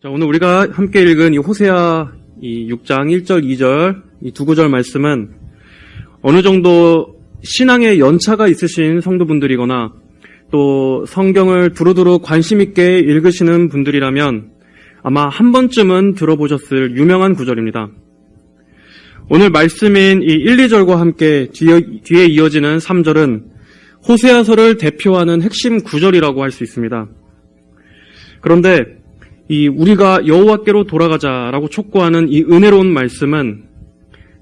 자, 오늘 우리가 함께 읽은 이 호세아 6장 1절, 2절 이 두 구절 말씀은 어느 정도 신앙의 연차가 있으신 성도분들이거나 또 성경을 두루두루 관심 있게 읽으시는 분들이라면 아마 한 번쯤은 들어보셨을 유명한 구절입니다. 오늘 말씀인 이 1, 2절과 함께 뒤에 이어지는 3절은 호세아서를 대표하는 핵심 구절이라고 할 수 있습니다. 그런데 우리가 여호와께로 돌아가자라고 촉구하는 이 은혜로운 말씀은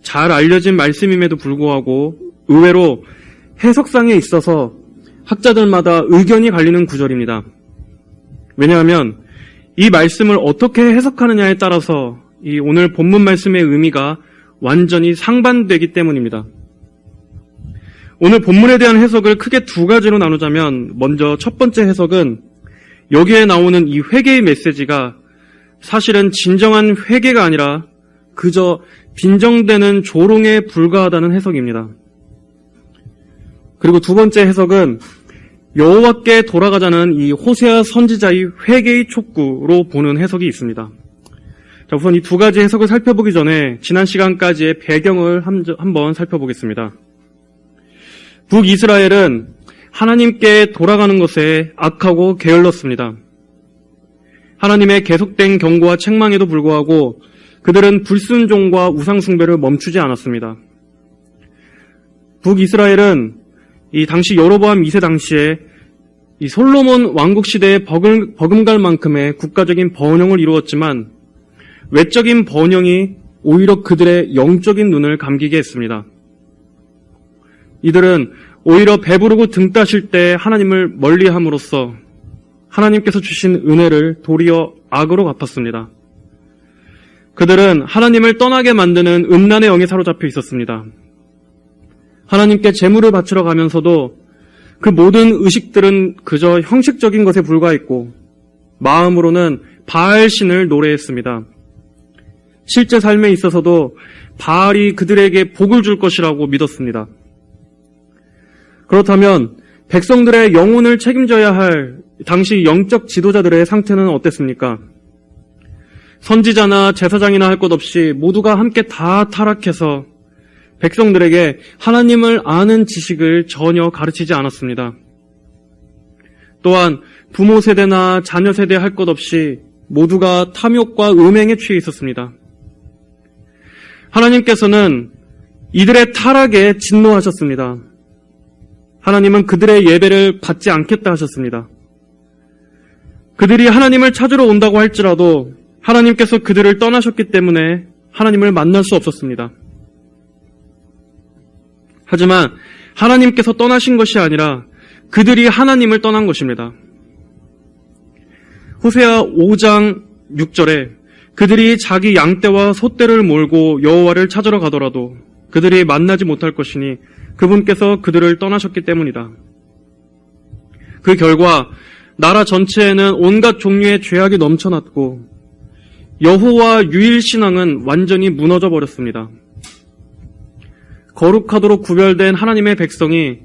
잘 알려진 말씀임에도 불구하고 의외로 해석상에 있어서 학자들마다 의견이 갈리는 구절입니다. 왜냐하면 이 말씀을 어떻게 해석하느냐에 따라서 이 오늘 본문 말씀의 의미가 완전히 상반되기 때문입니다. 오늘 본문에 대한 해석을 크게 두 가지로 나누자면 먼저 첫 번째 해석은 여기에 나오는 이 회개의 메시지가 사실은 진정한 회개가 아니라 그저 빈정대는 조롱에 불과하다는 해석입니다. 그리고 두 번째 해석은 여호와께 돌아가자는 이 호세아 선지자의 회개의 촉구로 보는 해석이 있습니다. 자, 우선 이 두 가지 해석을 살펴보기 전에 지난 시간까지의 배경을 한번 살펴보겠습니다. 북이스라엘은 하나님께 돌아가는 것에 악하고 게을렀습니다. 하나님의 계속된 경고와 책망에도 불구하고 그들은 불순종과 우상숭배를 멈추지 않았습니다. 북이스라엘은 이 당시 여로보암 2세 당시에 이 솔로몬 왕국 시대에 버금갈 만큼의 국가적인 번영을 이루었지만 외적인 번영이 오히려 그들의 영적인 눈을 감기게 했습니다. 이들은 오히려 배부르고 등 따실 때 하나님을 멀리함으로써 하나님께서 주신 은혜를 도리어 악으로 갚았습니다. 그들은 하나님을 떠나게 만드는 음란의 영에 사로잡혀 있었습니다. 하나님께 제물을 바치러 가면서도 그 모든 의식들은 그저 형식적인 것에 불과했고 마음으로는 바알신을 노래했습니다. 실제 삶에 있어서도 바알이 그들에게 복을 줄 것이라고 믿었습니다. 그렇다면 백성들의 영혼을 책임져야 할 당시 영적 지도자들의 상태는 어땠습니까? 선지자나 제사장이나 할 것 없이 모두가 함께 다 타락해서 백성들에게 하나님을 아는 지식을 전혀 가르치지 않았습니다. 또한 부모 세대나 자녀 세대 할 것 없이 모두가 탐욕과 음행에 취해 있었습니다. 하나님께서는 이들의 타락에 진노하셨습니다. 하나님은 그들의 예배를 받지 않겠다 하셨습니다. 그들이 하나님을 찾으러 온다고 할지라도 하나님께서 그들을 떠나셨기 때문에 하나님을 만날 수 없었습니다. 하지만 하나님께서 떠나신 것이 아니라 그들이 하나님을 떠난 것입니다. 호세아 5장 6절에 그들이 자기 양떼와 소떼를 몰고 여호와를 찾으러 가더라도 그들이 만나지 못할 것이니 그분께서 그들을 떠나셨기 때문이다. 그 결과 나라 전체에는 온갖 종류의 죄악이 넘쳐났고 여호와 유일신앙은 완전히 무너져 버렸습니다. 거룩하도록 구별된 하나님의 백성이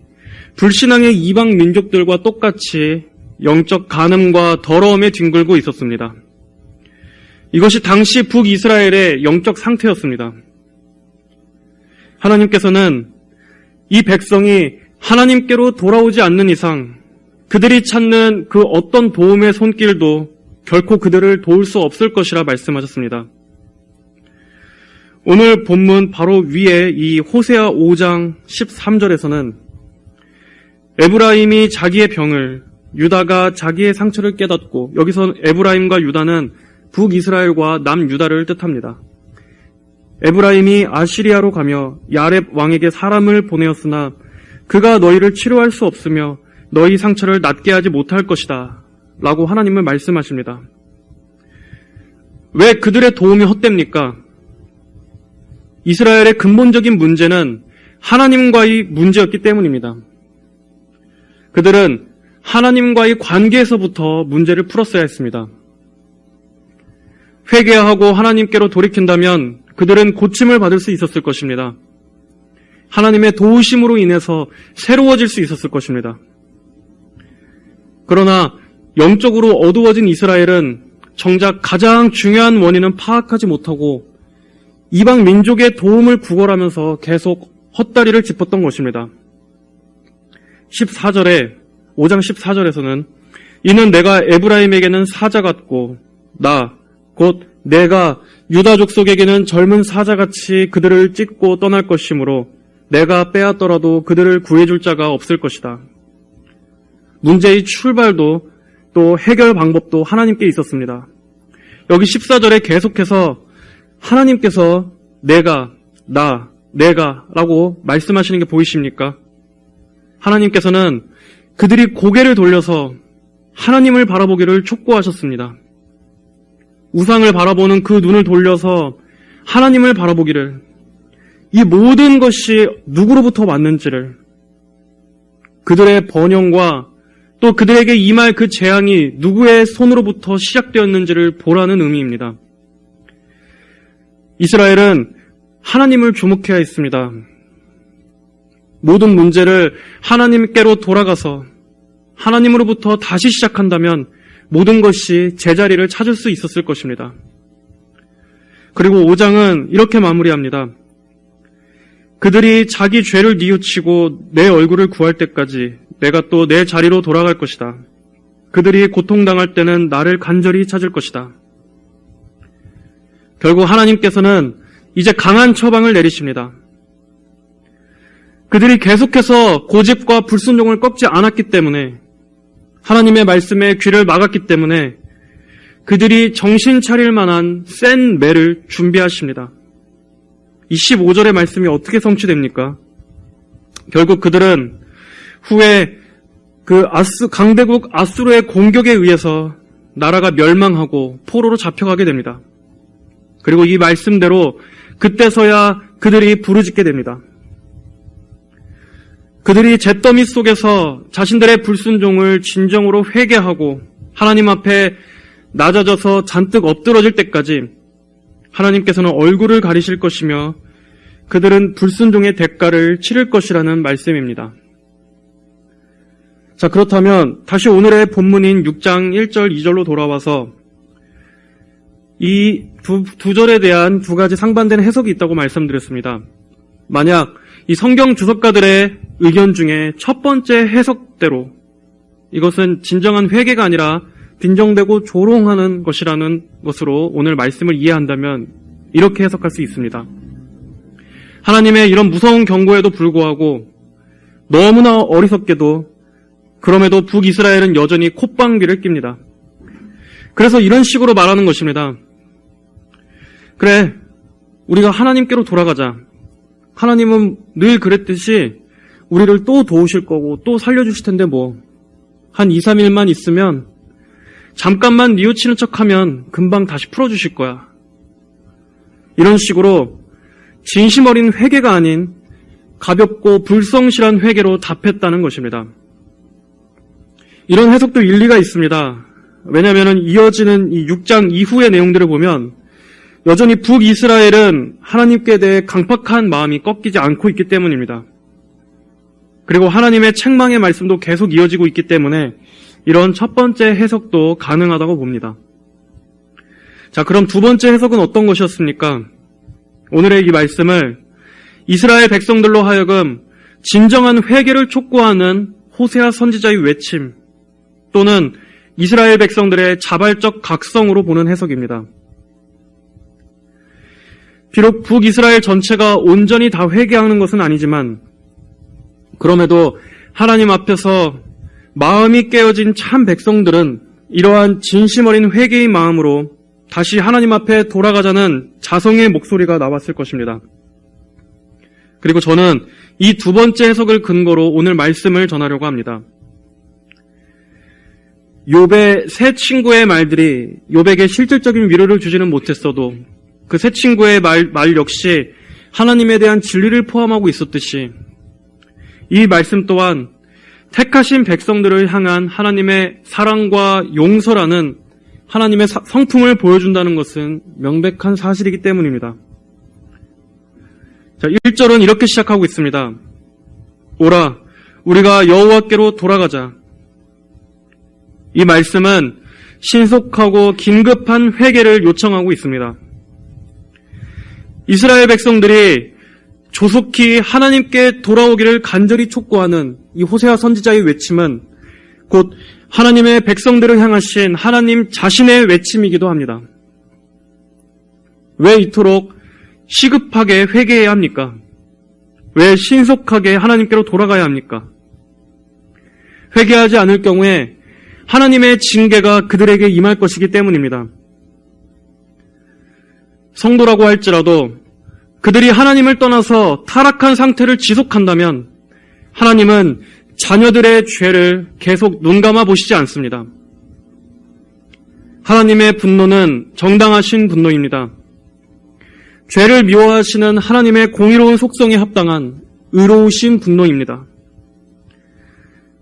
불신앙의 이방 민족들과 똑같이 영적 간음과 더러움에 뒹굴고 있었습니다. 이것이 당시 북이스라엘의 영적 상태였습니다. 하나님께서는 이 백성이 하나님께로 돌아오지 않는 이상 그들이 찾는 그 어떤 도움의 손길도 결코 그들을 도울 수 없을 것이라 말씀하셨습니다. 오늘 본문 바로 위에 이 호세아 5장 13절에서는 에브라임이 자기의 병을, 유다가 자기의 상처를 깨닫고, 여기서 에브라임과 유다는 북이스라엘과 남유다를 뜻합니다. 에브라임이 아시리아로 가며 야렙 왕에게 사람을 보내었으나 그가 너희를 치료할 수 없으며 너희 상처를 낫게 하지 못할 것이다 라고 하나님은 말씀하십니다. 왜 그들의 도움이 헛됩니까? 이스라엘의 근본적인 문제는 하나님과의 문제였기 때문입니다. 그들은 하나님과의 관계에서부터 문제를 풀었어야 했습니다. 회개하고 하나님께로 돌이킨다면 그들은 고침을 받을 수 있었을 것입니다. 하나님의 도우심으로 인해서 새로워질 수 있었을 것입니다. 그러나 영적으로 어두워진 이스라엘은 정작 가장 중요한 원인은 파악하지 못하고 이방 민족의 도움을 구걸하면서 계속 헛다리를 짚었던 것입니다. 5장 14절에서는 이는 내가 에브라임에게는 사자 같고 곧 내가 유다 족속에게는 젊은 사자같이 그들을 찢고 떠날 것이므로 내가 빼앗더라도 그들을 구해줄 자가 없을 것이다. 문제의 출발도 또 해결 방법도 하나님께 있었습니다. 여기 14절에 계속해서 하나님께서 내가 라고 말씀하시는 게 보이십니까? 하나님께서는 그들이 고개를 돌려서 하나님을 바라보기를 촉구하셨습니다. 우상을 바라보는 그 눈을 돌려서 하나님을 바라보기를, 이 모든 것이 누구로부터 왔는지를, 그들의 번영과 또 그들에게 임할 그 재앙이 누구의 손으로부터 시작되었는지를 보라는 의미입니다. 이스라엘은 하나님을 주목해야 했습니다. 모든 문제를 하나님께로 돌아가서 하나님으로부터 다시 시작한다면 모든 것이 제자리를 찾을 수 있었을 것입니다. 그리고 5장은 이렇게 마무리합니다. 그들이 자기 죄를 뉘우치고 내 얼굴을 구할 때까지 내가 또 내 자리로 돌아갈 것이다. 그들이 고통당할 때는 나를 간절히 찾을 것이다. 결국 하나님께서는 이제 강한 처방을 내리십니다. 그들이 계속해서 고집과 불순종을 꺾지 않았기 때문에, 하나님의 말씀에 귀를 막았기 때문에 그들이 정신 차릴 만한 센 매를 준비하십니다. 이 15절의 말씀이 어떻게 성취됩니까? 결국 그들은 후에 강대국 아수르의 공격에 의해서 나라가 멸망하고 포로로 잡혀가게 됩니다. 그리고 이 말씀대로 그때서야 그들이 부르짖게 됩니다. 그들이 잿더미 속에서 자신들의 불순종을 진정으로 회개하고 하나님 앞에 낮아져서 잔뜩 엎드러질 때까지 하나님께서는 얼굴을 가리실 것이며 그들은 불순종의 대가를 치를 것이라는 말씀입니다. 자, 그렇다면 다시 오늘의 본문인 6장 1절 2절로 돌아와서 이 두 절에 대한 두 가지 상반된 해석이 있다고 말씀드렸습니다. 만약 이 성경 주석가들의 의견 중에 첫 번째 해석대로 이것은 진정한 회개가 아니라 빈정대고 조롱하는 것이라는 것으로 오늘 말씀을 이해한다면 이렇게 해석할 수 있습니다. 하나님의 이런 무서운 경고에도 불구하고 너무나 어리석게도 그럼에도 북이스라엘은 여전히 콧방귀를 낍니다. 그래서 이런 식으로 말하는 것입니다. 그래, 우리가 하나님께로 돌아가자. 하나님은 늘 그랬듯이 우리를 또 도우실 거고 또 살려주실 텐데 한 2, 3일만 있으면 잠깐만 뉘우치는 척하면 금방 다시 풀어주실 거야. 이런 식으로 진심 어린 회개가 아닌 가볍고 불성실한 회개로 답했다는 것입니다. 이런 해석도 일리가 있습니다. 왜냐하면 이어지는 이 6장 이후의 내용들을 보면 여전히 북이스라엘은 하나님께 대해 강팍한 마음이 꺾이지 않고 있기 때문입니다. 그리고 하나님의 책망의 말씀도 계속 이어지고 있기 때문에 이런 첫 번째 해석도 가능하다고 봅니다. 자, 그럼 두 번째 해석은 어떤 것이었습니까? 오늘의 이 말씀을 이스라엘 백성들로 하여금 진정한 회개를 촉구하는 호세아 선지자의 외침 또는 이스라엘 백성들의 자발적 각성으로 보는 해석입니다. 비록 북이스라엘 전체가 온전히 다 회개하는 것은 아니지만 그럼에도 하나님 앞에서 마음이 깨어진 참 백성들은 이러한 진심 어린 회개의 마음으로 다시 하나님 앞에 돌아가자는 자성의 목소리가 나왔을 것입니다. 그리고 저는 이 두 번째 해석을 근거로 오늘 말씀을 전하려고 합니다. 욥의 세 친구의 말들이 욥에게 실질적인 위로를 주지는 못했어도 그 세 친구의 말 역시 하나님에 대한 진리를 포함하고 있었듯이 이 말씀 또한 택하신 백성들을 향한 하나님의 사랑과 용서라는 하나님의 성품을 보여준다는 것은 명백한 사실이기 때문입니다. 자, 1절은 이렇게 시작하고 있습니다. 오라, 우리가 여호와께로 돌아가자. 이 말씀은 신속하고 긴급한 회개를 요청하고 있습니다. 이스라엘 백성들이 조속히 하나님께 돌아오기를 간절히 촉구하는 이 호세아 선지자의 외침은 곧 하나님의 백성들을 향하신 하나님 자신의 외침이기도 합니다. 왜 이토록 시급하게 회개해야 합니까? 왜 신속하게 하나님께로 돌아가야 합니까? 회개하지 않을 경우에 하나님의 징계가 그들에게 임할 것이기 때문입니다. 성도라고 할지라도 그들이 하나님을 떠나서 타락한 상태를 지속한다면 하나님은 자녀들의 죄를 계속 눈감아 보시지 않습니다. 하나님의 분노는 정당하신 분노입니다. 죄를 미워하시는 하나님의 공의로운 속성에 합당한 의로우신 분노입니다.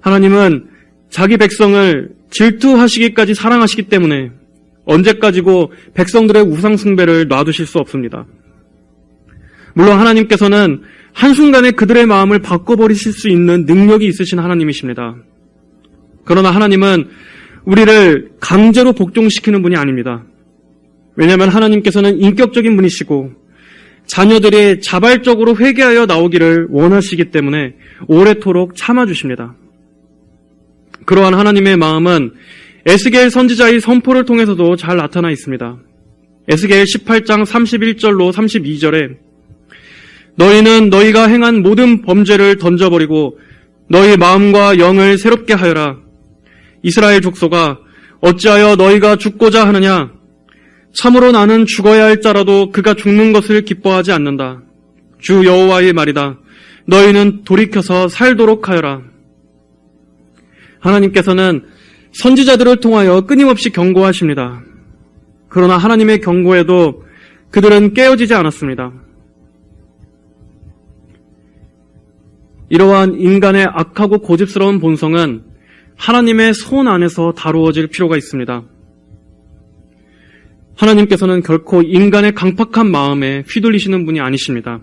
하나님은 자기 백성을 질투하시기까지 사랑하시기 때문에 언제까지고 백성들의 우상 숭배를 놔두실 수 없습니다. 물론 하나님께서는 한순간에 그들의 마음을 바꿔버리실 수 있는 능력이 있으신 하나님이십니다. 그러나 하나님은 우리를 강제로 복종시키는 분이 아닙니다. 왜냐하면 하나님께서는 인격적인 분이시고 자녀들이 자발적으로 회개하여 나오기를 원하시기 때문에 오래도록 참아주십니다. 그러한 하나님의 마음은 에스겔 선지자의 선포를 통해서도 잘 나타나 있습니다. 에스겔 18장 31절로 32절에 너희는 너희가 행한 모든 범죄를 던져버리고 너희 마음과 영을 새롭게 하여라. 이스라엘 족속아 어찌하여 너희가 죽고자 하느냐? 참으로 나는 죽어야 할 자라도 그가 죽는 것을 기뻐하지 않는다. 주 여호와의 말이다. 너희는 돌이켜서 살도록 하여라. 하나님께서는 선지자들을 통하여 끊임없이 경고하십니다. 그러나 하나님의 경고에도 그들은 깨어지지 않았습니다. 이러한 인간의 악하고 고집스러운 본성은 하나님의 손 안에서 다루어질 필요가 있습니다. 하나님께서는 결코 인간의 강팍한 마음에 휘둘리시는 분이 아니십니다.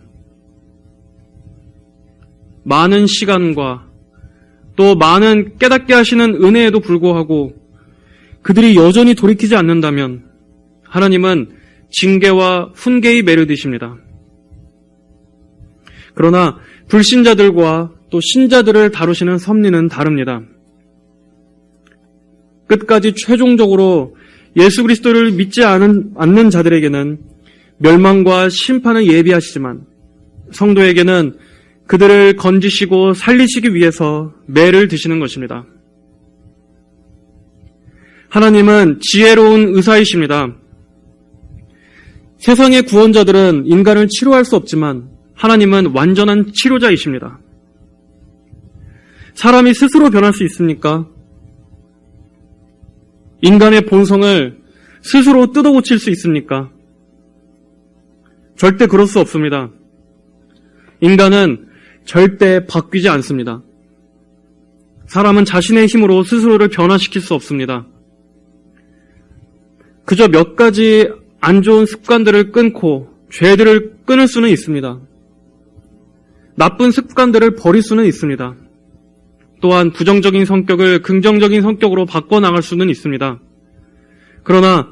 많은 시간과 또 많은 깨닫게 하시는 은혜에도 불구하고 그들이 여전히 돌이키지 않는다면 하나님은 징계와 훈계의 매료되십니다. 그러나 불신자들과 또 신자들을 다루시는 섭리는 다릅니다. 끝까지 최종적으로 예수 그리스도를 믿지 않는 자들에게는 멸망과 심판을 예비하시지만 성도에게는 그들을 건지시고 살리시기 위해서 매를 드시는 것입니다. 하나님은 지혜로운 의사이십니다. 세상의 구원자들은 인간을 치료할 수 없지만 하나님은 완전한 치료자이십니다. 사람이 스스로 변할 수 있습니까? 인간의 본성을 스스로 뜯어고칠 수 있습니까? 절대 그럴 수 없습니다. 인간은 절대 바뀌지 않습니다. 사람은 자신의 힘으로 스스로를 변화시킬 수 없습니다. 그저 몇 가지 안 좋은 습관들을 끊고 죄들을 끊을 수는 있습니다. 나쁜 습관들을 버릴 수는 있습니다. 또한 부정적인 성격을 긍정적인 성격으로 바꿔나갈 수는 있습니다. 그러나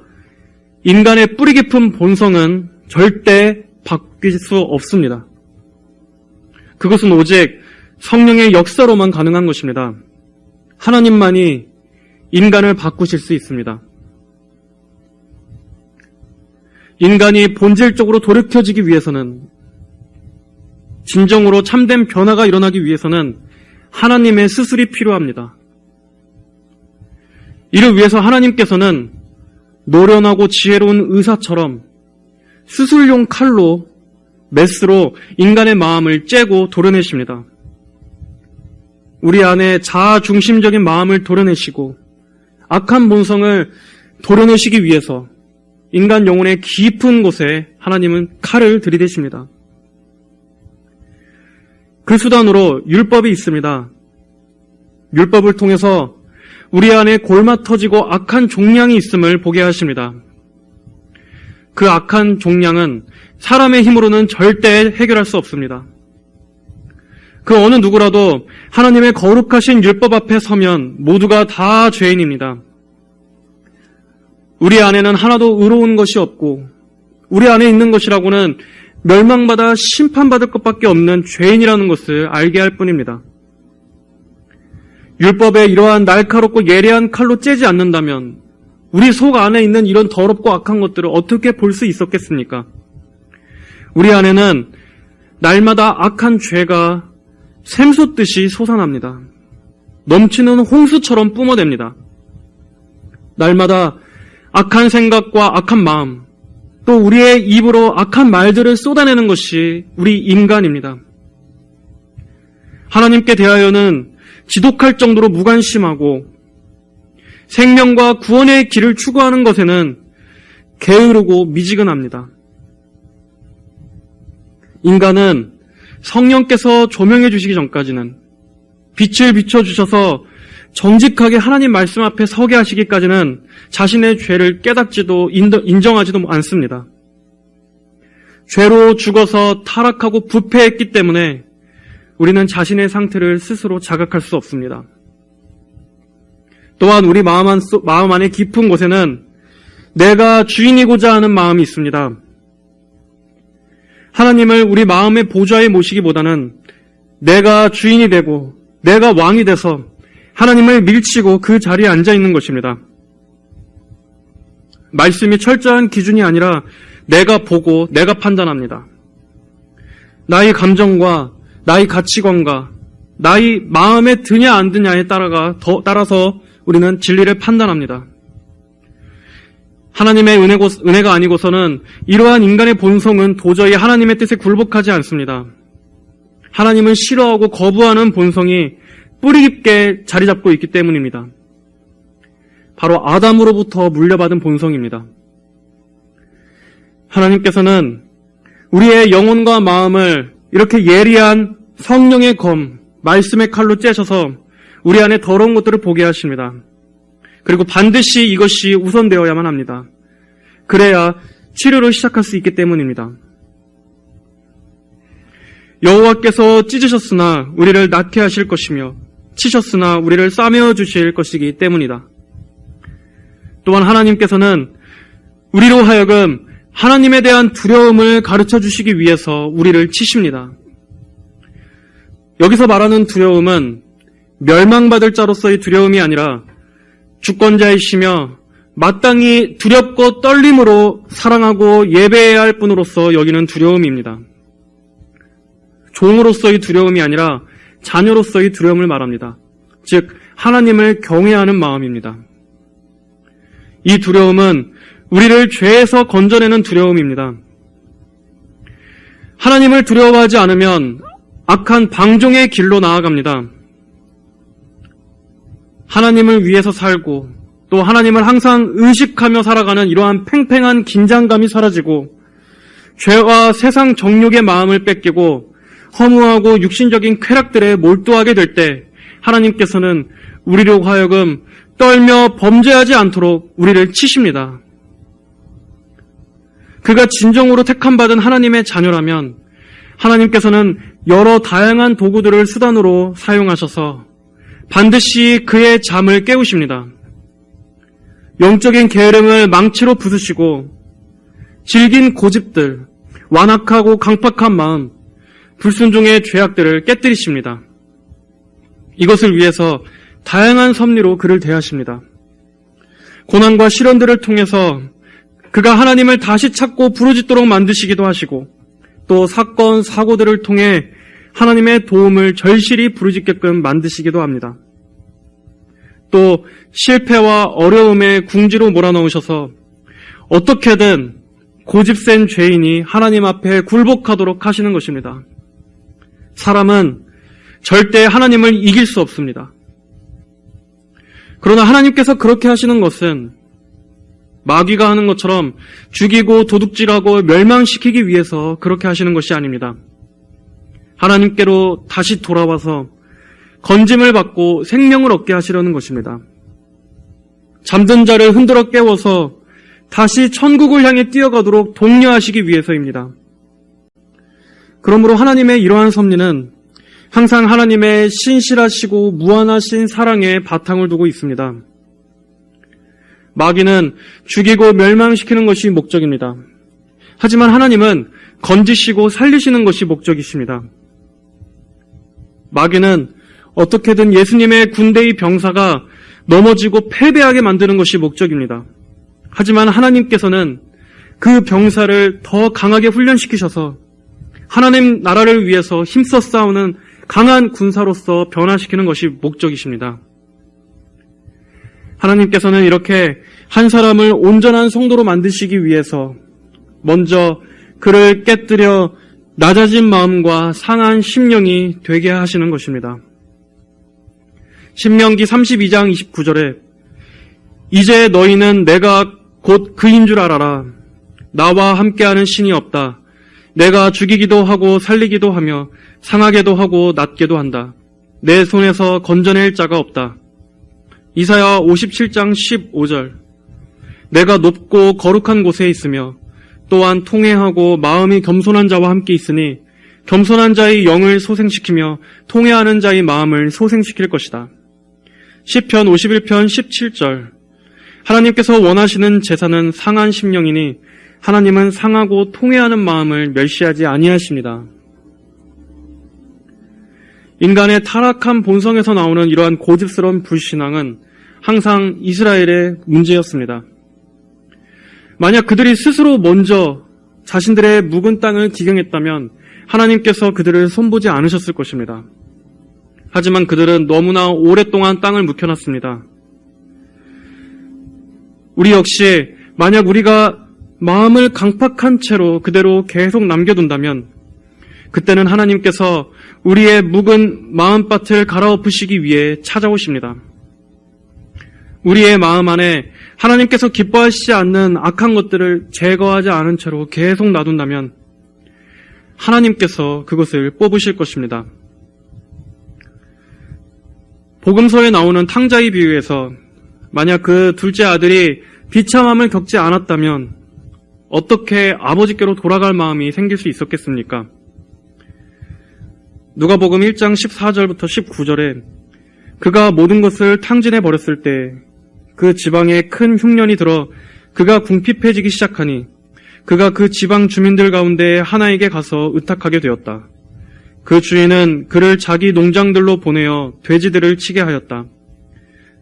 인간의 뿌리 깊은 본성은 절대 바뀔 수 없습니다. 그것은 오직 성령의 역사로만 가능한 것입니다. 하나님만이 인간을 바꾸실 수 있습니다. 인간이 본질적으로 돌이켜지기 위해서는, 진정으로 참된 변화가 일어나기 위해서는 하나님의 수술이 필요합니다. 이를 위해서 하나님께서는 노련하고 지혜로운 의사처럼 수술용 칼로, 메스로 인간의 마음을 째고 도려내십니다. 우리 안에 자아 중심적인 마음을 도려내시고 악한 본성을 도려내시기 위해서 인간 영혼의 깊은 곳에 하나님은 칼을 들이대십니다. 그 수단으로 율법이 있습니다. 율법을 통해서 우리 안에 골마 터지고 악한 종량이 있음을 보게 하십니다. 그 악한 종량은 사람의 힘으로는 절대 해결할 수 없습니다. 그 어느 누구라도 하나님의 거룩하신 율법 앞에 서면 모두가 다 죄인입니다. 우리 안에는 하나도 의로운 것이 없고 우리 안에 있는 것이라고는 멸망받아 심판받을 것밖에 없는 죄인이라는 것을 알게 할 뿐입니다. 율법에 이러한 날카롭고 예리한 칼로 째지 않는다면 우리 속 안에 있는 이런 더럽고 악한 것들을 어떻게 볼 수 있었겠습니까? 우리 안에는 날마다 악한 죄가 샘솟듯이 솟아납니다. 넘치는 홍수처럼 뿜어댑니다. 날마다 악한 생각과 악한 마음, 또 우리의 입으로 악한 말들을 쏟아내는 것이 우리 인간입니다. 하나님께 대하여는 지독할 정도로 무관심하고 생명과 구원의 길을 추구하는 것에는 게으르고 미지근합니다. 인간은 성령께서 조명해 주시기 전까지는, 빛을 비춰주셔서 정직하게 하나님 말씀 앞에 서게 하시기까지는 자신의 죄를 깨닫지도 인정하지도 않습니다. 죄로 죽어서 타락하고 부패했기 때문에 우리는 자신의 상태를 스스로 자각할 수 없습니다. 또한 우리 마음 안의 깊은 곳에는 내가 주인이고자 하는 마음이 있습니다. 하나님을 우리 마음의 보좌에 모시기보다는 내가 주인이 되고 내가 왕이 돼서 하나님을 밀치고 그 자리에 앉아 있는 것입니다. 말씀이 철저한 기준이 아니라 내가 보고 내가 판단합니다. 나의 감정과 나의 가치관과 나의 마음에 드냐 안 드냐에 따라서 우리는 진리를 판단합니다. 하나님의 은혜가 아니고서는 이러한 인간의 본성은 도저히 하나님의 뜻에 굴복하지 않습니다. 하나님은 싫어하고 거부하는 본성이 뿌리 깊게 자리 잡고 있기 때문입니다. 바로 아담으로부터 물려받은 본성입니다. 하나님께서는 우리의 영혼과 마음을 이렇게 예리한 성령의 검, 말씀의 칼로 째셔서 우리 안에 더러운 것들을 보게 하십니다. 그리고 반드시 이것이 우선되어야만 합니다. 그래야 치료를 시작할 수 있기 때문입니다. 여호와께서 찢으셨으나 우리를 낫게 하실 것이며 치셨으나 우리를 싸매어 주실 것이기 때문이다. 또한 하나님께서는 우리로 하여금 하나님에 대한 두려움을 가르쳐 주시기 위해서 우리를 치십니다. 여기서 말하는 두려움은 멸망받을 자로서의 두려움이 아니라 주권자이시며 마땅히 두렵고 떨림으로 사랑하고 예배해야 할 분으로서 여기는 두려움입니다. 종으로서의 두려움이 아니라 자녀로서의 두려움을 말합니다. 즉 하나님을 경외하는 마음입니다. 이 두려움은 우리를 죄에서 건져내는 두려움입니다. 하나님을 두려워하지 않으면 악한 방종의 길로 나아갑니다. 하나님을 위해서 살고 또 하나님을 항상 의식하며 살아가는 이러한 팽팽한 긴장감이 사라지고 죄와 세상 정욕의 마음을 뺏기고 허무하고 육신적인 쾌락들에 몰두하게 될 때 하나님께서는 우리로 하여금 떨며 범죄하지 않도록 우리를 치십니다. 그가 진정으로 택함받은 하나님의 자녀라면 하나님께서는 여러 다양한 도구들을 수단으로 사용하셔서 반드시 그의 잠을 깨우십니다. 영적인 게으름을 망치로 부수시고 질긴 고집들, 완악하고 강팍한 마음, 불순종의 죄악들을 깨뜨리십니다. 이것을 위해서 다양한 섭리로 그를 대하십니다. 고난과 시련들을 통해서 그가 하나님을 다시 찾고 부르짖도록 만드시기도 하시고 또 사건, 사고들을 통해 하나님의 도움을 절실히 부르짖게끔 만드시기도 합니다. 또 실패와 어려움에 궁지로 몰아넣으셔서 어떻게든 고집센 죄인이 하나님 앞에 굴복하도록 하시는 것입니다. 사람은 절대 하나님을 이길 수 없습니다. 그러나 하나님께서 그렇게 하시는 것은 마귀가 하는 것처럼 죽이고 도둑질하고 멸망시키기 위해서 그렇게 하시는 것이 아닙니다. 하나님께로 다시 돌아와서 건짐을 받고 생명을 얻게 하시려는 것입니다. 잠든 자를 흔들어 깨워서 다시 천국을 향해 뛰어가도록 독려하시기 위해서입니다. 그러므로 하나님의 이러한 섭리는 항상 하나님의 신실하시고 무한하신 사랑에 바탕을 두고 있습니다. 마귀는 죽이고 멸망시키는 것이 목적입니다. 하지만 하나님은 건지시고 살리시는 것이 목적이십니다. 마귀는 어떻게든 예수님의 군대의 병사가 넘어지고 패배하게 만드는 것이 목적입니다. 하지만 하나님께서는 그 병사를 더 강하게 훈련시키셔서 하나님 나라를 위해서 힘써 싸우는 강한 군사로서 변화시키는 것이 목적이십니다. 하나님께서는 이렇게 한 사람을 온전한 성도로 만드시기 위해서 먼저 그를 깨뜨려 낮아진 마음과 상한 심령이 되게 하시는 것입니다. 신명기 32장 29절에 이제 너희는 내가 곧 그인 줄 알아라. 나와 함께하는 신이 없다. 내가 죽이기도 하고 살리기도 하며 상하게도 하고 낫게도 한다. 내 손에서 건져낼 자가 없다. 이사야 57장 15절 내가 높고 거룩한 곳에 있으며 또한 통회하고 마음이 겸손한 자와 함께 있으니 겸손한 자의 영을 소생시키며 통회하는 자의 마음을 소생시킬 것이다. 시편 51편 17절 하나님께서 원하시는 제사는 상한 심령이니 하나님은 상하고 통회하는 마음을 멸시하지 아니하십니다. 인간의 타락한 본성에서 나오는 이러한 고집스러운 불신앙은 항상 이스라엘의 문제였습니다. 만약 그들이 스스로 먼저 자신들의 묵은 땅을 기경했다면 하나님께서 그들을 손보지 않으셨을 것입니다. 하지만 그들은 너무나 오랫동안 땅을 묵혀놨습니다. 우리 역시 만약 우리가 마음을 강팍한 채로 그대로 계속 남겨둔다면 그때는 하나님께서 우리의 묵은 마음밭을 갈아엎으시기 위해 찾아오십니다. 우리의 마음 안에 하나님께서 기뻐하시지 않는 악한 것들을 제거하지 않은 채로 계속 놔둔다면 하나님께서 그것을 뽑으실 것입니다. 복음서에 나오는 탕자의 비유에서 만약 그 둘째 아들이 비참함을 겪지 않았다면 어떻게 아버지께로 돌아갈 마음이 생길 수 있었겠습니까? 누가복음 1장 14절부터 19절에 그가 모든 것을 탕진해 버렸을 때 그 지방에 큰 흉년이 들어 그가 궁핍해지기 시작하니 그가 그 지방 주민들 가운데 하나에게 가서 의탁하게 되었다. 그 주인은 그를 자기 농장들로 보내어 돼지들을 치게 하였다.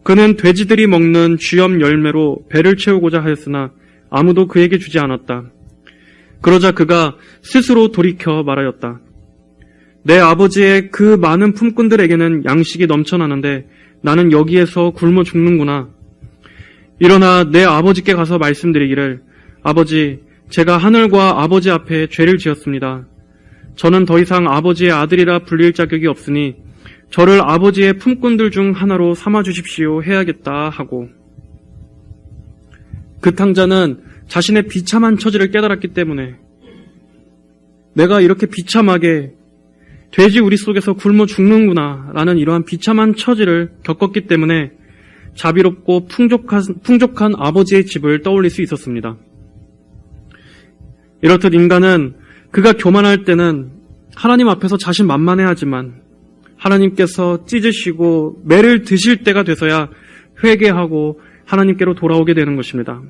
그는 돼지들이 먹는 쥐염 열매로 배를 채우고자 하였으나 아무도 그에게 주지 않았다. 그러자 그가 스스로 돌이켜 말하였다. 내 아버지의 그 많은 품꾼들에게는 양식이 넘쳐나는데 나는 여기에서 굶어 죽는구나. 일어나 내 아버지께 가서 말씀드리기를 아버지, 제가 하늘과 아버지 앞에 죄를 지었습니다. 저는 더 이상 아버지의 아들이라 불릴 자격이 없으니 저를 아버지의 품꾼들 중 하나로 삼아주십시오 해야겠다 하고 그 탕자는 자신의 비참한 처지를 깨달았기 때문에 내가 이렇게 비참하게 돼지 우리 속에서 굶어 죽는구나 라는 이러한 비참한 처지를 겪었기 때문에 자비롭고 풍족한 아버지의 집을 떠올릴 수 있었습니다. 이렇듯 인간은 그가 교만할 때는 하나님 앞에서 자신만만해하지만 하나님께서 찢으시고 매를 드실 때가 돼서야 회개하고 하나님께로 돌아오게 되는 것입니다.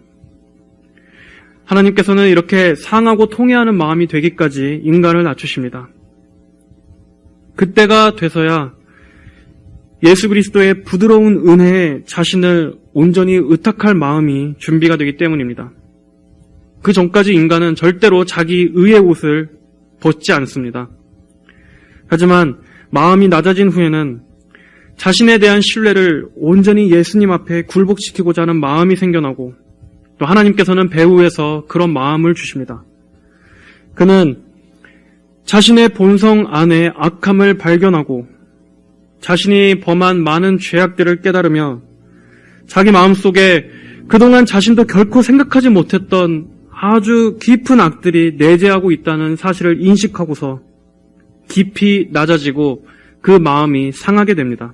하나님께서는 이렇게 상하고 통회하는 마음이 되기까지 인간을 낮추십니다. 그때가 돼서야 예수 그리스도의 부드러운 은혜에 자신을 온전히 의탁할 마음이 준비가 되기 때문입니다. 그 전까지 인간은 절대로 자기 의의 옷을 벗지 않습니다. 하지만 마음이 낮아진 후에는 자신에 대한 신뢰를 온전히 예수님 앞에 굴복시키고자 하는 마음이 생겨나고 또 하나님께서는 배후에서 그런 마음을 주십니다. 그는 자신의 본성 안에 악함을 발견하고 자신이 범한 많은 죄악들을 깨달으며 자기 마음속에 그동안 자신도 결코 생각하지 못했던 아주 깊은 악들이 내재하고 있다는 사실을 인식하고서 깊이 낮아지고 그 마음이 상하게 됩니다.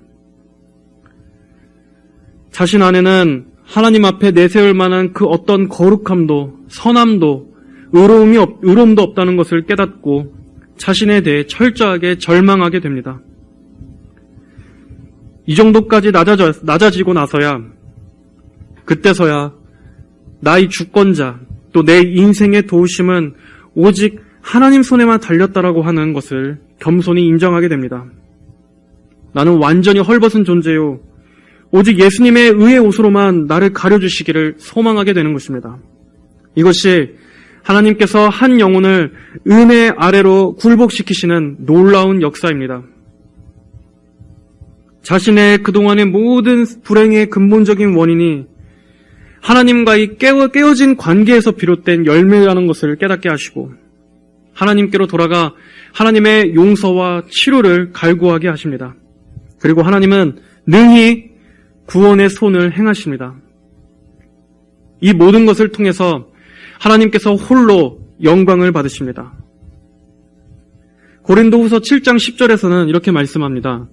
자신 안에는 하나님 앞에 내세울 만한 그 어떤 거룩함도 선함도 의로움도 없다는 것을 깨닫고 자신에 대해 철저하게 절망하게 됩니다. 이 정도까지 낮아지고 나서야 그때서야 나의 주권자, 또 내 인생의 도우심은 오직 하나님 손에만 달렸다라고 하는 것을 겸손히 인정하게 됩니다. 나는 완전히 헐벗은 존재요. 오직 예수님의 의의 옷으로만 나를 가려주시기를 소망하게 되는 것입니다. 이것이 하나님께서 한 영혼을 은혜 아래로 굴복시키시는 놀라운 역사입니다. 자신의 그동안의 모든 불행의 근본적인 원인이 하나님과의 깨어진 관계에서 비롯된 열매라는 것을 깨닫게 하시고 하나님께로 돌아가 하나님의 용서와 치료를 갈구하게 하십니다. 그리고 하나님은 능히 구원의 손을 행하십니다. 이 모든 것을 통해서 하나님께서 홀로 영광을 받으십니다. 고린도후서 7장 10절에서는 이렇게 말씀합니다.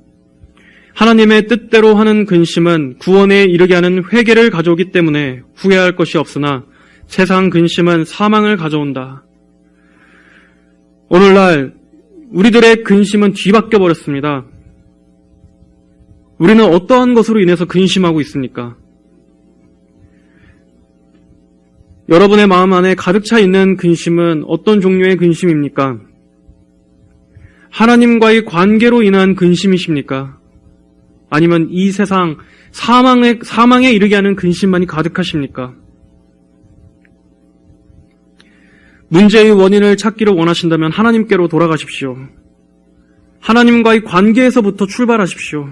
하나님의 뜻대로 하는 근심은 구원에 이르게 하는 회개를 가져오기 때문에 후회할 것이 없으나 세상 근심은 사망을 가져온다. 오늘날 우리들의 근심은 뒤바뀌어 버렸습니다. 우리는 어떠한 것으로 인해서 근심하고 있습니까? 여러분의 마음 안에 가득 차 있는 근심은 어떤 종류의 근심입니까? 하나님과의 관계로 인한 근심이십니까? 아니면 이 세상 사망에 이르게 하는 근심만이 가득하십니까? 문제의 원인을 찾기를 원하신다면 하나님께로 돌아가십시오. 하나님과의 관계에서부터 출발하십시오.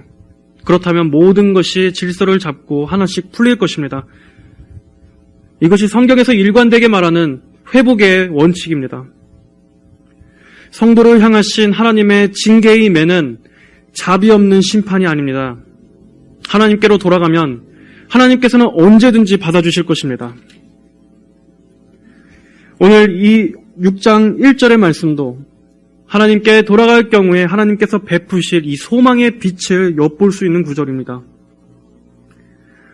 그렇다면 모든 것이 질서를 잡고 하나씩 풀릴 것입니다. 이것이 성경에서 일관되게 말하는 회복의 원칙입니다. 성도를 향하신 하나님의 징계의 매는 자비 없는 심판이 아닙니다. 하나님께로 돌아가면 하나님께서는 언제든지 받아주실 것입니다. 오늘 이 6장 1절의 말씀도 하나님께 돌아갈 경우에 하나님께서 베푸실 이 소망의 빛을 엿볼 수 있는 구절입니다.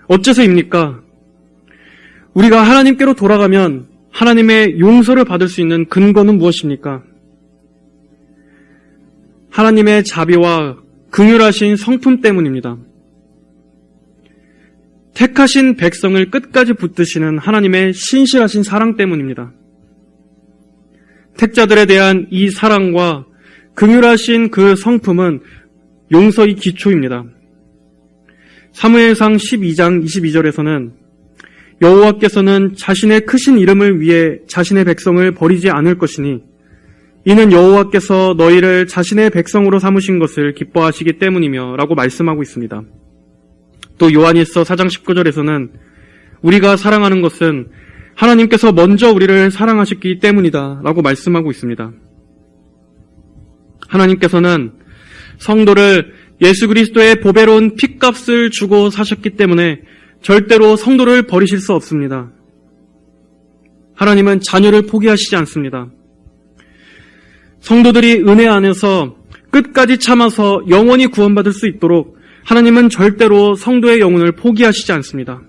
어째서입니까? 우리가 하나님께로 돌아가면 하나님의 용서를 받을 수 있는 근거는 무엇입니까? 하나님의 자비와 긍휼하신 성품 때문입니다. 택하신 백성을 끝까지 붙드시는 하나님의 신실하신 사랑 때문입니다. 택자들에 대한 이 사랑과 긍휼하신 그 성품은 용서의 기초입니다. 사무엘상 12장 22절에서는 여호와께서는 자신의 크신 이름을 위해 자신의 백성을 버리지 않을 것이니 이는 여호와께서 너희를 자신의 백성으로 삼으신 것을 기뻐하시기 때문이며 라고 말씀하고 있습니다. 또 요한일서 4장 19절에서는 우리가 사랑하는 것은 하나님께서 먼저 우리를 사랑하셨기 때문이다 라고 말씀하고 있습니다. 하나님께서는 성도를 예수 그리스도의 보배로운 핏값을 주고 사셨기 때문에 절대로 성도를 버리실 수 없습니다. 하나님은 자녀를 포기하시지 않습니다. 성도들이 은혜 안에서 끝까지 참아서 영원히 구원받을 수 있도록 하나님은 절대로 성도의 영혼을 포기하시지 않습니다.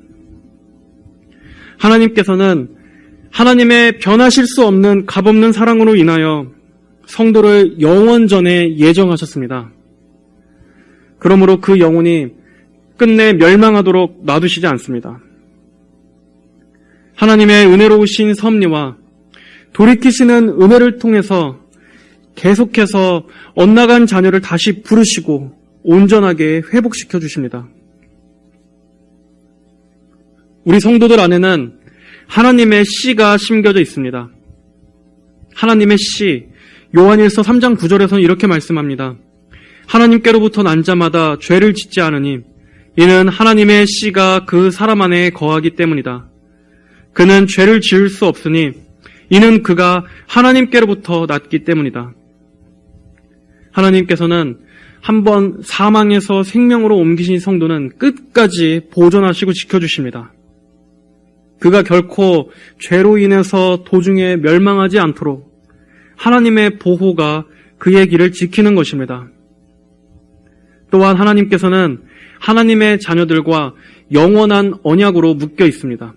하나님께서는 하나님의 변하실 수 없는 값없는 사랑으로 인하여 성도를 영원전에 예정하셨습니다. 그러므로 그 영혼이 끝내 멸망하도록 놔두시지 않습니다. 하나님의 은혜로우신 섭리와 돌이키시는 은혜를 통해서 계속해서 엇나간 자녀를 다시 부르시고 온전하게 회복시켜 주십니다. 우리 성도들 안에는 하나님의 씨가 심겨져 있습니다. 하나님의 씨, 요한일서 3장 9절에서는 이렇게 말씀합니다. 하나님께로부터 난 자마다 죄를 짓지 않으니 이는 하나님의 씨가 그 사람 안에 거하기 때문이다. 그는 죄를 지을 수 없으니 이는 그가 하나님께로부터 났기 때문이다. 하나님께서는 한번 사망에서 생명으로 옮기신 성도는 끝까지 보존하시고 지켜주십니다. 그가 결코 죄로 인해서 도중에 멸망하지 않도록 하나님의 보호가 그의 길을 지키는 것입니다. 또한 하나님께서는 하나님의 자녀들과 영원한 언약으로 묶여 있습니다.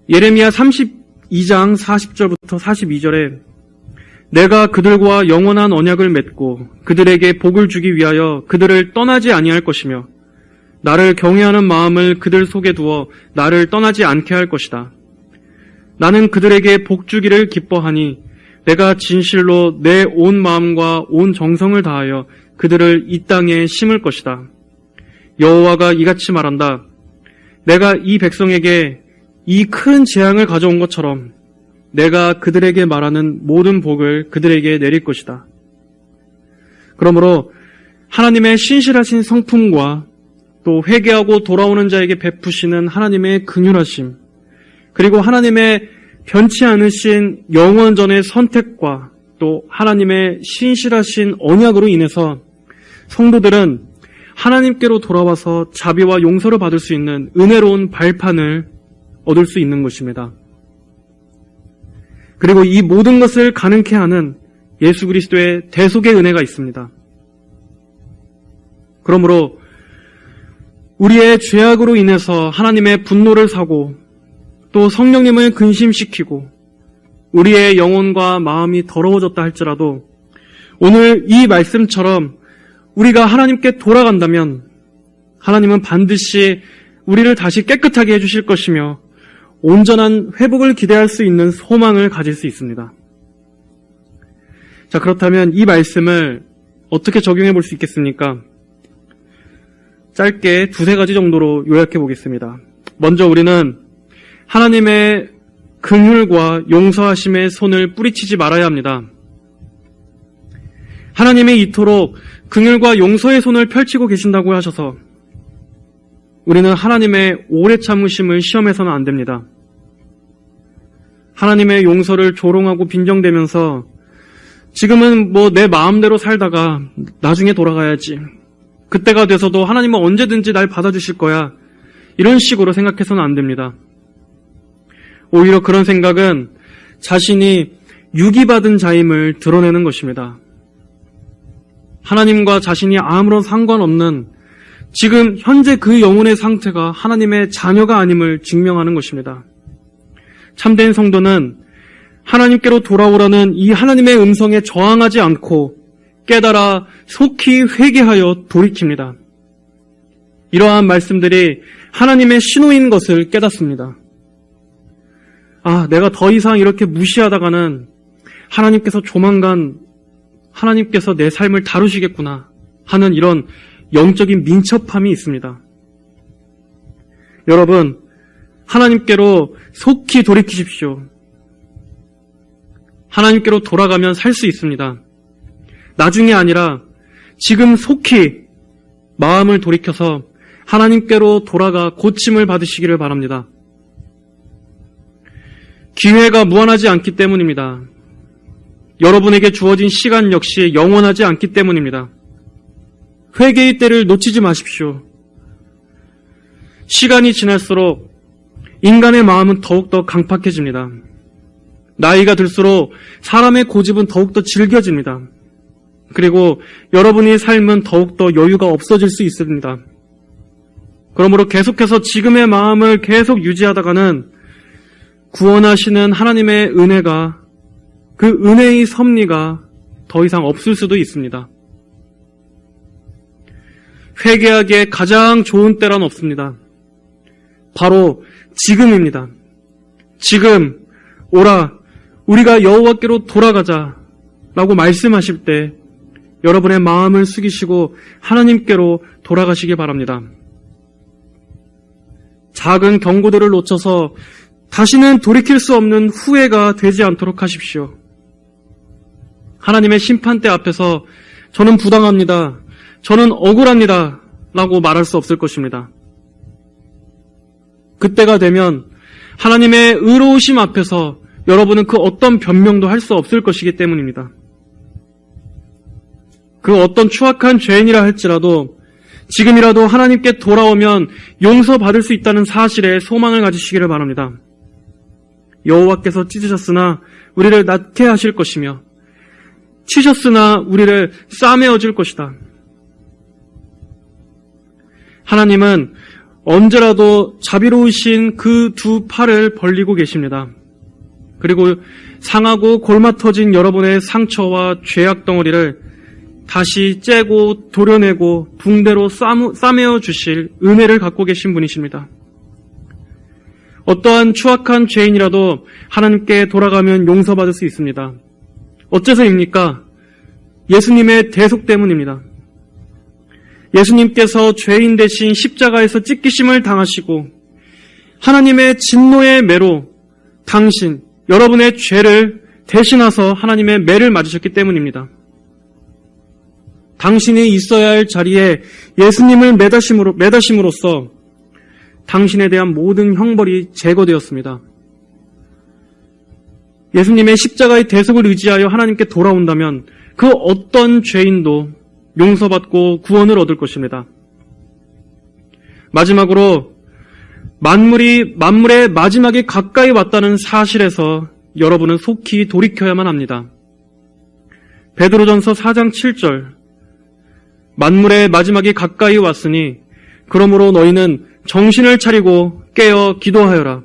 예레미야 32장 40절부터 42절에 내가 그들과 영원한 언약을 맺고 그들에게 복을 주기 위하여 그들을 떠나지 아니할 것이며 나를 경외하는 마음을 그들 속에 두어 나를 떠나지 않게 할 것이다. 나는 그들에게 복주기를 기뻐하니 내가 진실로 내 온 마음과 온 정성을 다하여 그들을 이 땅에 심을 것이다. 여호와가 이같이 말한다. 내가 이 백성에게 이 큰 재앙을 가져온 것처럼 내가 그들에게 말하는 모든 복을 그들에게 내릴 것이다. 그러므로 하나님의 신실하신 성품과 또 회개하고 돌아오는 자에게 베푸시는 하나님의 긍휼하심, 그리고 하나님의 변치 않으신 영원전의 선택과 또 하나님의 신실하신 언약으로 인해서 성도들은 하나님께로 돌아와서 자비와 용서를 받을 수 있는 은혜로운 발판을 얻을 수 있는 것입니다. 그리고 이 모든 것을 가능케 하는 예수 그리스도의 대속의 은혜가 있습니다. 그러므로 우리의 죄악으로 인해서 하나님의 분노를 사고 또 성령님을 근심시키고 우리의 영혼과 마음이 더러워졌다 할지라도 오늘 이 말씀처럼 우리가 하나님께 돌아간다면 하나님은 반드시 우리를 다시 깨끗하게 해주실 것이며 온전한 회복을 기대할 수 있는 소망을 가질 수 있습니다. 자, 그렇다면 이 말씀을 어떻게 적용해 볼 수 있겠습니까? 짧게 두세 가지 정도로 요약해 보겠습니다. 먼저 우리는 하나님의 긍휼과 용서하심의 손을 뿌리치지 말아야 합니다. 하나님이 이토록 긍휼과 용서의 손을 펼치고 계신다고 하셔서 우리는 하나님의 오래 참으심을 시험해서는 안 됩니다. 하나님의 용서를 조롱하고 빈정대면서 지금은 내 마음대로 살다가 나중에 돌아가야지. 그때가 돼서도 하나님은 언제든지 날 받아주실 거야. 이런 식으로 생각해서는 안 됩니다. 오히려 그런 생각은 자신이 유기받은 자임을 드러내는 것입니다. 하나님과 자신이 아무런 상관없는 지금 현재 그 영혼의 상태가 하나님의 자녀가 아님을 증명하는 것입니다. 참된 성도는 하나님께로 돌아오라는 이 하나님의 음성에 저항하지 않고 깨달아 속히 회개하여 돌이킵니다. 이러한 말씀들이 하나님의 신호인 것을 깨닫습니다. 내가 더 이상 이렇게 무시하다가는 하나님께서 조만간 하나님께서 내 삶을 다루시겠구나 하는 이런 영적인 민첩함이 있습니다. 여러분, 하나님께로 속히 돌이키십시오. 하나님께로 돌아가면 살 수 있습니다. 나중이 아니라 지금 속히 마음을 돌이켜서 하나님께로 돌아가 고침을 받으시기를 바랍니다. 기회가 무한하지 않기 때문입니다. 여러분에게 주어진 시간 역시 영원하지 않기 때문입니다. 회개의 때를 놓치지 마십시오. 시간이 지날수록 인간의 마음은 더욱더 강팍해집니다. 나이가 들수록 사람의 고집은 더욱더 질겨집니다. 그리고 여러분의 삶은 더욱더 여유가 없어질 수 있습니다. 그러므로 계속해서 지금의 마음을 계속 유지하다가는 구원하시는 하나님의 은혜가, 그 은혜의 섭리가 더 이상 없을 수도 있습니다. 회개하기에 가장 좋은 때란 없습니다. 바로 지금입니다. 지금 오라 우리가 여호와께로 돌아가자 라고 말씀하실 때 여러분의 마음을 숙이시고 하나님께로 돌아가시기 바랍니다. 작은 경고들을 놓쳐서 다시는 돌이킬 수 없는 후회가 되지 않도록 하십시오. 하나님의 심판대 앞에서 저는 부당합니다. 저는 억울합니다. 라고 말할 수 없을 것입니다. 그때가 되면 하나님의 의로우심 앞에서 여러분은 그 어떤 변명도 할 수 없을 것이기 때문입니다. 그 어떤 추악한 죄인이라 할지라도 지금이라도 하나님께 돌아오면 용서받을 수 있다는 사실에 소망을 가지시기를 바랍니다. 여호와께서 찢으셨으나 우리를 낫게 하실 것이며 치셨으나 우리를 싸매어 줄 것이다. 하나님은 언제라도 자비로우신 그 두 팔을 벌리고 계십니다. 그리고 상하고 골마 터진 여러분의 상처와 죄악 덩어리를 다시 째고 도려내고 붕대로 싸매어 주실 은혜를 갖고 계신 분이십니다. 어떠한 추악한 죄인이라도 하나님께 돌아가면 용서받을 수 있습니다. 어째서입니까? 예수님의 대속 때문입니다. 예수님께서 죄인 대신 십자가에서 찢기심을 당하시고 하나님의 진노의 매로 여러분의 죄를 대신하서 하나님의 매를 맞으셨기 때문입니다. 당신이 있어야 할 자리에 예수님을 매다심으로써 당신에 대한 모든 형벌이 제거되었습니다. 예수님의 십자가의 대속을 의지하여 하나님께 돌아온다면 그 어떤 죄인도 용서받고 구원을 얻을 것입니다. 마지막으로 만물의 마지막이 가까이 왔다는 사실에서 여러분은 속히 돌이켜야만 합니다. 베드로전서 4장 7절 만물의 마지막이 가까이 왔으니 그러므로 너희는 정신을 차리고 깨어 기도하여라.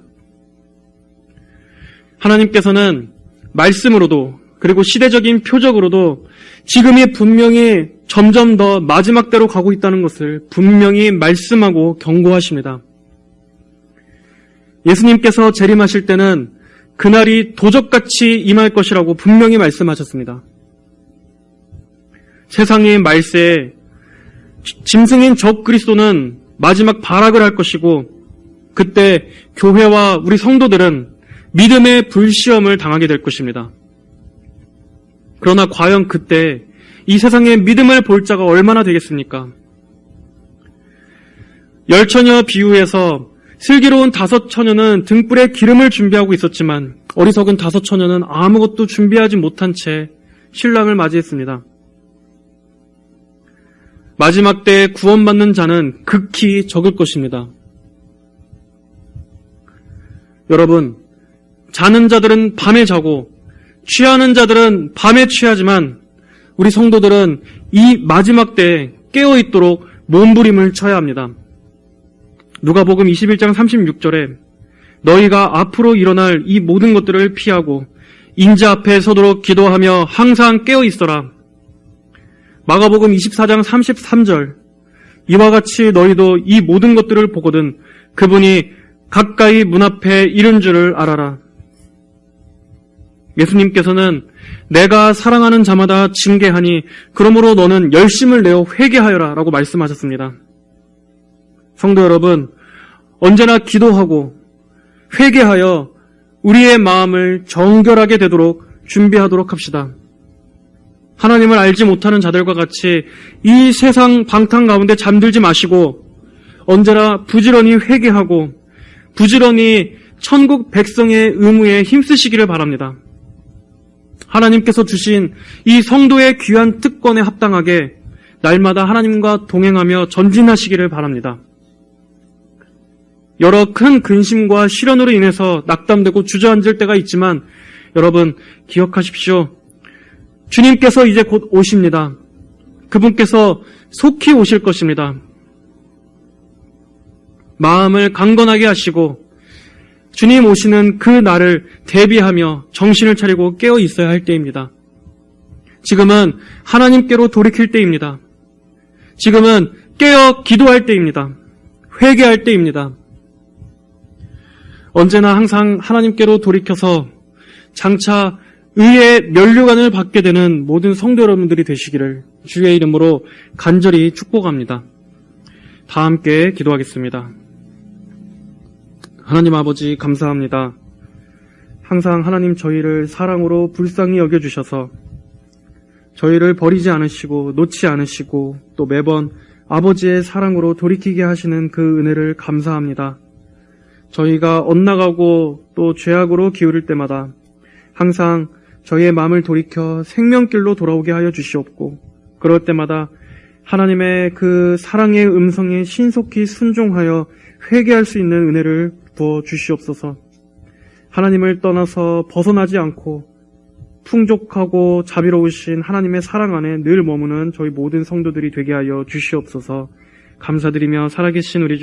하나님께서는 말씀으로도 그리고 시대적인 표적으로도 지금이 분명히 점점 더 마지막 때로 가고 있다는 것을 분명히 말씀하고 경고하십니다. 예수님께서 재림하실 때는 그날이 도적같이 임할 것이라고 분명히 말씀하셨습니다. 세상의 말세에 짐승인 적그리스도는 마지막 발악을 할 것이고 그때 교회와 우리 성도들은 믿음의 불시험을 당하게 될 것입니다. 그러나 과연 그때 이 세상에 믿음을 볼 자가 얼마나 되겠습니까? 열처녀 비유에서 슬기로운 5처녀는 등불에 기름을 준비하고 있었지만 어리석은 5처녀는 아무것도 준비하지 못한 채 신랑을 맞이했습니다. 마지막 때에 구원받는 자는 극히 적을 것입니다. 여러분, 자는 자들은 밤에 자고 취하는 자들은 밤에 취하지만 우리 성도들은 이 마지막 때에 깨어있도록 몸부림을 쳐야 합니다. 누가복음 21장 36절에 너희가 앞으로 일어날 이 모든 것들을 피하고 인자 앞에 서도록 기도하며 항상 깨어있어라. 마가복음 24장 33절 이와 같이 너희도 이 모든 것들을 보거든 그분이 가까이 문 앞에 이른 줄을 알아라. 예수님께서는 내가 사랑하는 자마다 징계하니 그러므로 너는 열심을 내어 회개하여라 라고 말씀하셨습니다. 성도 여러분, 언제나 기도하고 회개하여 우리의 마음을 정결하게 되도록 준비하도록 합시다. 하나님을 알지 못하는 자들과 같이 이 세상 방탕 가운데 잠들지 마시고 언제나 부지런히 회개하고 부지런히 천국 백성의 의무에 힘쓰시기를 바랍니다. 하나님께서 주신 이 성도의 귀한 특권에 합당하게 날마다 하나님과 동행하며 전진하시기를 바랍니다. 여러 큰 근심과 시련으로 인해서 낙담되고 주저앉을 때가 있지만 여러분 기억하십시오. 주님께서 이제 곧 오십니다. 그분께서 속히 오실 것입니다. 마음을 강건하게 하시고 주님 오시는 그 날을 대비하며 정신을 차리고 깨어 있어야 할 때입니다. 지금은 하나님께로 돌이킬 때입니다. 지금은 깨어 기도할 때입니다. 회개할 때입니다. 언제나 항상 하나님께로 돌이켜서 장차 의의 면류관을 받게 되는 모든 성도 여러분들이 되시기를 주의 이름으로 간절히 축복합니다. 다 함께 기도하겠습니다. 하나님 아버지 감사합니다. 항상 하나님 저희를 사랑으로 불쌍히 여겨주셔서 저희를 버리지 않으시고 놓지 않으시고 또 매번 아버지의 사랑으로 돌이키게 하시는 그 은혜를 감사합니다. 저희가 엇나가고 또 죄악으로 기울일 때마다 항상 저희의 마음을 돌이켜 생명길로 돌아오게 하여 주시옵고 그럴 때마다 하나님의 그 사랑의 음성에 신속히 순종하여 회개할 수 있는 은혜를 부어 주시옵소서. 하나님을 떠나서 벗어나지 않고 풍족하고 자비로우신 하나님의 사랑 안에 늘 머무는 저희 모든 성도들이 되게 하여 주시옵소서. 감사드리며 살아계신 우리 주